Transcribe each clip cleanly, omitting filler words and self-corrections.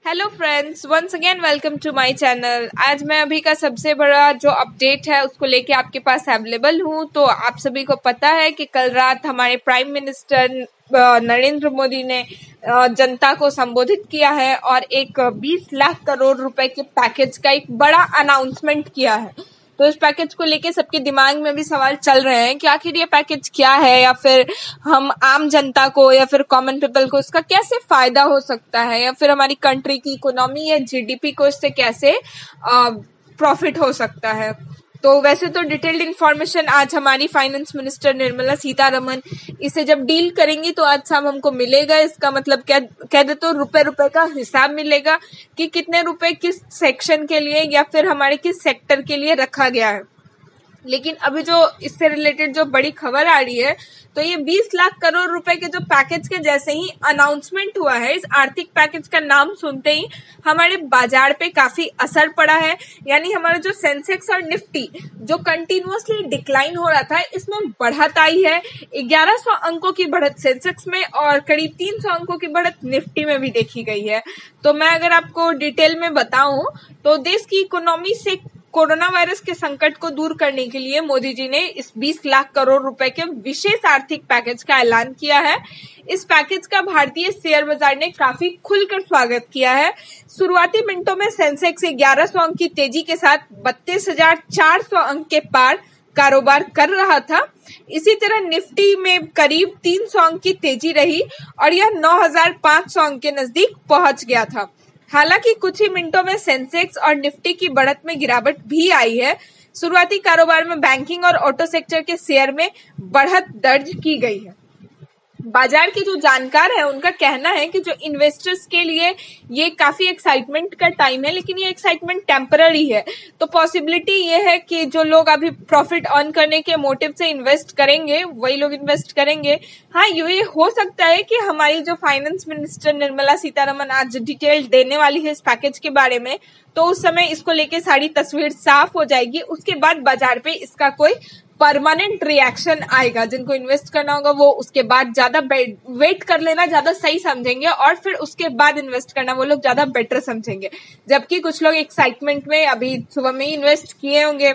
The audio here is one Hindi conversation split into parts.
Hello friends, once again welcome to my channel. आज मैं अभी का सबसे बड़ा जो अपडेट है उसको लेके आपके पास अवेलेबल हूँ। तो आप सभी को पता है कि कल रात हमारे प्राइम मिनिस्टर नरेंद्र मोदी ने जनता को संबोधित किया है और एक 20 लाख करोड़ रुपए के पैकेज का एक बड़ा अनाउंसमेंट किया है। तो इस पैकेज को लेके सबके दिमाग में भी सवाल चल रहे हैं कि आखिर ये पैकेज क्या है, या फिर हम आम जनता को या फिर कॉमन पीपल को इसका कैसे फायदा हो सकता है, या फिर हमारी कंट्री की इकोनॉमी या जीडीपी को इससे कैसे प्रॉफिट हो सकता है। तो वैसे तो डिटेल्ड इन्फॉर्मेशन आज हमारी फाइनेंस मिनिस्टर निर्मला सीतारमन इसे जब डील करेंगी तो आज शाम हमको मिलेगा। इसका मतलब क्या कह दे तो रुपए रुपए का हिसाब मिलेगा कि कितने रुपए किस सेक्शन के लिए या फिर हमारे किस सेक्टर के लिए रखा गया है। लेकिन अभी जो इससे रिलेटेड जो बड़ी खबर आ रही है, तो ये 20 लाख करोड़ रुपए के जो पैकेज के जैसे ही अनाउंसमेंट हुआ है, इस आर्थिक पैकेज का नाम सुनते ही हमारे बाजार पे काफी असर पड़ा है। यानी हमारा जो सेंसेक्स और निफ्टी जो कंटिन्यूअसली डिक्लाइन हो रहा था, इसमें बढ़त आई है। 1100 अंकों की बढ़त सेंसेक्स में और करीब 300 अंकों की बढ़त निफ्टी में भी देखी गई है। तो मैं अगर आपको डिटेल में बताऊं तो देश की इकोनॉमी से कोरोना वायरस के संकट को दूर करने के लिए मोदी जी ने इस 20 लाख करोड़ रुपए के विशेष आर्थिक पैकेज का ऐलान किया है। इस पैकेज का भारतीय शेयर बाजार ने काफी खुलकर स्वागत किया है। शुरुआती मिनटों में सेंसेक्स 1100 अंक की तेजी के साथ 32,400 अंक के पार कारोबार कर रहा था। इसी तरह निफ्टी में करीब 300 अंक की तेजी रही और यह 9,500 अंक के नजदीक पहुंच गया था। हालांकि कुछ ही मिनटों में सेंसेक्स और निफ्टी की बढ़त में गिरावट भी आई है। शुरुआती कारोबार में बैंकिंग और ऑटो सेक्टर के शेयर में बढ़त दर्ज की गई है। बाजार के जो जानकार है उनका कहना है कि जो इन्वेस्टर्स के लिए ये काफी एक्साइटमेंट का टाइम है, लेकिन ये एक्साइटमेंट टेम्पररी है। तो पॉसिबिलिटी ये है कि जो लोग अभी प्रॉफिट अर्न करने के मोटिव से इन्वेस्ट करेंगे वही लोग इन्वेस्ट करेंगे। हाँ, ये हो सकता है कि हमारी जो फाइनेंस मिनिस्टर निर्मला सीतारमन आज डिटेल देने वाली है इस पैकेज के बारे में, तो उस समय इसको लेके सारी तस्वीर साफ हो जाएगी। उसके बाद बाजार पे इसका कोई परमानेंट रिएक्शन आएगा। जिनको इन्वेस्ट करना होगा वो उसके बाद ज्यादा वेट कर लेना ज्यादा सही समझेंगे और फिर उसके बाद इन्वेस्ट करना वो लोग ज्यादा बेटर समझेंगे। जबकि कुछ लोग एक्साइटमेंट में अभी सुबह में ही इन्वेस्ट किए होंगे।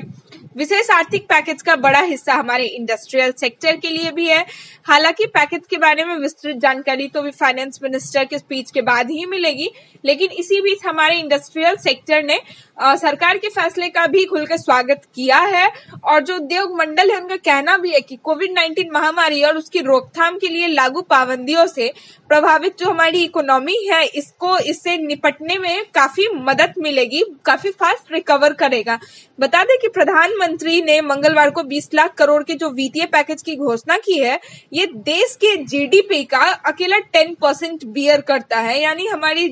विशेष आर्थिक पैकेज का बड़ा हिस्सा हमारे इंडस्ट्रियल सेक्टर के लिए भी है। हालांकि पैकेज के बारे में विस्तृत जानकारी तो भी फाइनेंस मिनिस्टर के स्पीच के बाद ही मिलेगी, लेकिन इसी बीच हमारे इंडस्ट्रियल सेक्टर ने सरकार के फैसले का भी खुलकर स्वागत किया है। और जो उद्योग मंडल है उनका कहना भी है कि कोविड-19 महामारी और उसकी रोकथाम के लिए लागू पाबंदियों से प्रभावित जो हमारी इकोनॉमी है इससे निपटने में काफी मदद मिलेगी, काफी फास्ट रिकवर करेगा। बता दें कि प्रधानमंत्री ने मंगलवार को 20 लाख करोड़ के जो वित्तीय पैकेज की घोषणा की है, ये देश के जीडीपी का अकेला 10% बियर करता है। यानी हमारी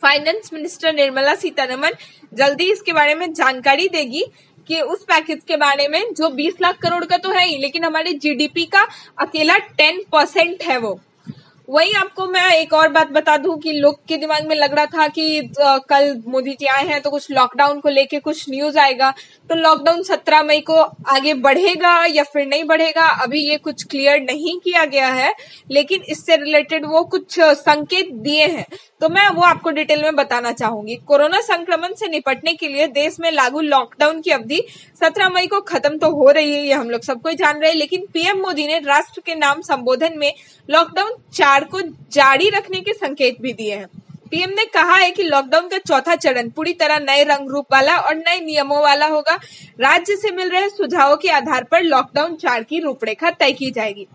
फाइनेंस मिनिस्टर निर्मला सीतारमन जल्दी इसके बारे में जानकारी देगी कि उस पैकेज के बारे में जो 20 लाख करोड़ का तो है ही, लेकिन हमारे जीडीपी का अकेला 10% है वो। वही आपको मैं एक और बात बता दूं कि लोग के दिमाग में लग रहा था कि कल मोदी जी आए हैं तो कुछ लॉकडाउन को लेके कुछ न्यूज आएगा। तो लॉकडाउन 17 मई को आगे बढ़ेगा या फिर नहीं बढ़ेगा, अभी ये कुछ क्लियर नहीं किया गया है, लेकिन इससे रिलेटेड वो कुछ संकेत दिए हैं। तो मैं वो आपको डिटेल में बताना चाहूंगी। कोरोना संक्रमण से निपटने के लिए देश में लागू लॉकडाउन की अवधि 17 मई को खत्म तो हो रही है, ये हम लोग सबको ही जान रहे हैं, लेकिन पीएम मोदी ने राष्ट्र के नाम संबोधन में लॉकडाउन 4 को जारी रखने के संकेत भी दिए हैं। पीएम ने कहा है कि लॉकडाउन का चौथा चरण पूरी तरह नए रंग रूप वाला और नए नियमों वाला होगा। राज्य से मिल रहे सुझावों के आधार पर लॉकडाउन 4 की रूपरेखा तय की जाएगी।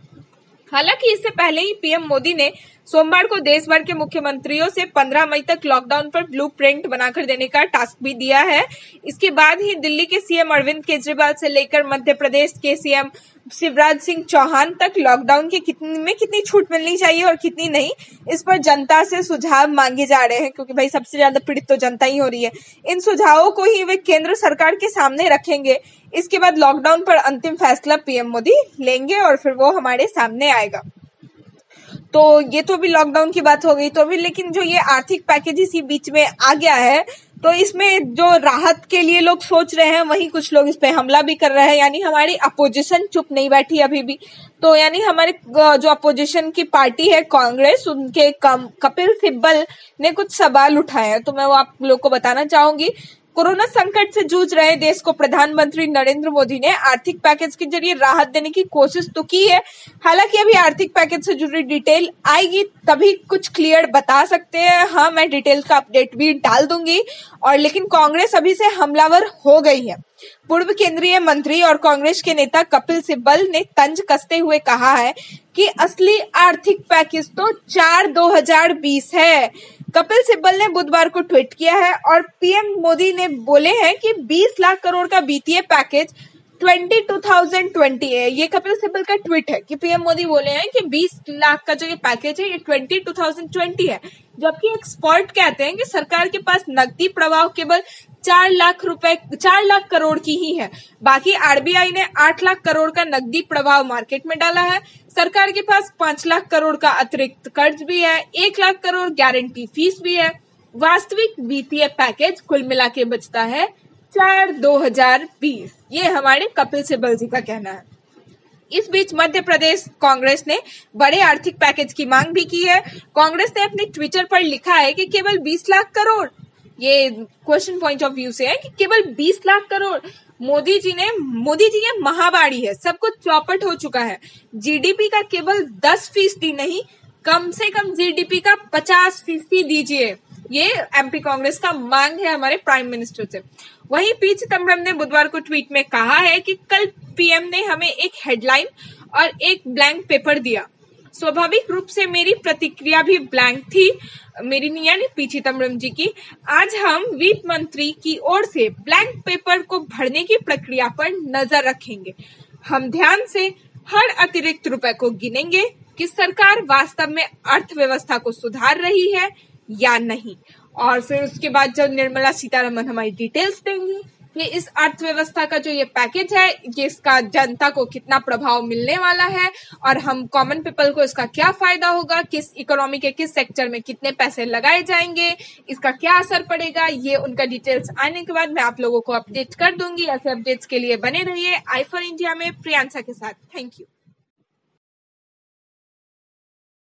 हालांकि इससे पहले ही पीएम मोदी ने सोमवार को देश भर के मुख्यमंत्रियों से 15 मई तक लॉकडाउन पर ब्लूप्रिंट बनाकर देने का टास्क भी दिया है। इसके बाद ही दिल्ली के सीएम अरविंद केजरीवाल से लेकर मध्य प्रदेश के सीएम शिवराज सिंह चौहान तक लॉकडाउन के कितनी छूट मिलनी चाहिए और कितनी नहीं, इस पर जनता से सुझाव मांगे जा रहे हैं, क्योंकि भाई सबसे ज्यादा पीड़ित तो जनता ही हो रही है। इन सुझावों को ही वे केंद्र सरकार के सामने रखेंगे। इसके बाद लॉकडाउन पर अंतिम फैसला पीएम मोदी लेंगे और फिर वो हमारे सामने आएगा। तो ये तो भी लॉकडाउन की बात हो गई। तो अभी लेकिन जो ये आर्थिक पैकेज इसी बीच में आ गया है, तो इसमें जो राहत के लिए लोग सोच रहे हैं वहीं कुछ लोग इस पे हमला भी कर रहे हैं, यानी हमारी अपोजिशन चुप नहीं बैठी अभी भी। तो यानी हमारे जो अपोजिशन की पार्टी है कांग्रेस, उनके कपिल सिब्बल ने कुछ सवाल उठाए हैं, तो मैं वो आप लोग को बताना चाहूंगी। कोरोना संकट से जूझ रहे देश को प्रधानमंत्री नरेंद्र मोदी ने आर्थिक पैकेज के जरिए राहत देने की कोशिश तो की है। हालांकि अभी आर्थिक पैकेज से जुड़ी डिटेल आएगी तभी कुछ क्लियर बता सकते हैं। हाँ, मैं डिटेल का अपडेट भी डाल दूंगी। और लेकिन कांग्रेस अभी से हमलावर हो गई है। पूर्व केंद्रीय मंत्री और कांग्रेस के नेता कपिल सिब्बल ने तंज कसते हुए कहा है कि असली आर्थिक पैकेज तो 4/2020 है। कपिल सिब्बल ने बुधवार को ट्वीट किया है और पीएम मोदी ने बोले हैं कि 20 लाख करोड़ का वित्तीय पैकेज 2020 है। ये कपिल सिब्बल का ट्वीट है कि पीएम मोदी बोले हैं कि 20 लाख का जो ये पैकेज है ये 2020 है, जबकि एक्सपर्ट कहते हैं कि सरकार के पास नकदी प्रवाह केवल 4 लाख करोड़ की ही है। बाकी आरबीआई ने 8 लाख करोड़ का नकदी प्रवाह मार्केट में डाला है। सरकार के पास 5 लाख करोड़ का अतिरिक्त कर्ज भी है, 1 लाख करोड़ गारंटी फीस भी है। वास्तविक वित्तीय पैकेज कुल मिला के बचता है 4/2020। ये हमारे कपिल सिब्बल जी का कहना है। इस बीच मध्य प्रदेश कांग्रेस ने बड़े आर्थिक पैकेज की मांग भी की है। कांग्रेस ने अपने ट्विटर पर लिखा है कि केवल 20 लाख करोड़, ये क्वेश्चन पॉइंट ऑफ व्यू से है कि केवल 20 लाख करोड़। मोदी जी ये महाबाड़ी है, सब कुछ चौपट हो चुका है। जीडीपी का केवल 10% नहीं, कम से कम जीडीपी का 50% दीजिए। ये एमपी कांग्रेस का मांग है हमारे प्राइम मिनिस्टर से। वहीं पी चिदम्बरम ने बुधवार को ट्वीट में कहा है कि कल पीएम ने हमें एक हेडलाइन और एक ब्लैंक पेपर दिया। स्वाभाविक रूप से मेरी प्रतिक्रिया भी ब्लैंक थी, मेरी नहीं यानी पी चिदम्बरम जी की। आज हम वित्त मंत्री की ओर से ब्लैंक पेपर को भरने की प्रक्रिया पर नजर रखेंगे। हम ध्यान से हर अतिरिक्त रुपए को गिनेंगे कि सरकार वास्तव में अर्थव्यवस्था को सुधार रही है या नहीं। और फिर उसके बाद जब निर्मला सीतारमन हमारी डिटेल्स देंगी कि इस अर्थव्यवस्था का जो ये पैकेज है ये इसका जनता को कितना प्रभाव मिलने वाला है और हम कॉमन पीपल को इसका क्या फायदा होगा, किस इकोनॉमी के किस सेक्टर में कितने पैसे लगाए जाएंगे, इसका क्या असर पड़ेगा, ये उनका डिटेल्स आने के बाद मैं आप लोगों को अपडेट कर दूंगी। ऐसे अपडेट्स के लिए बने रहिए आई फॉर इंडिया में प्रियांशा के साथ। Thank you.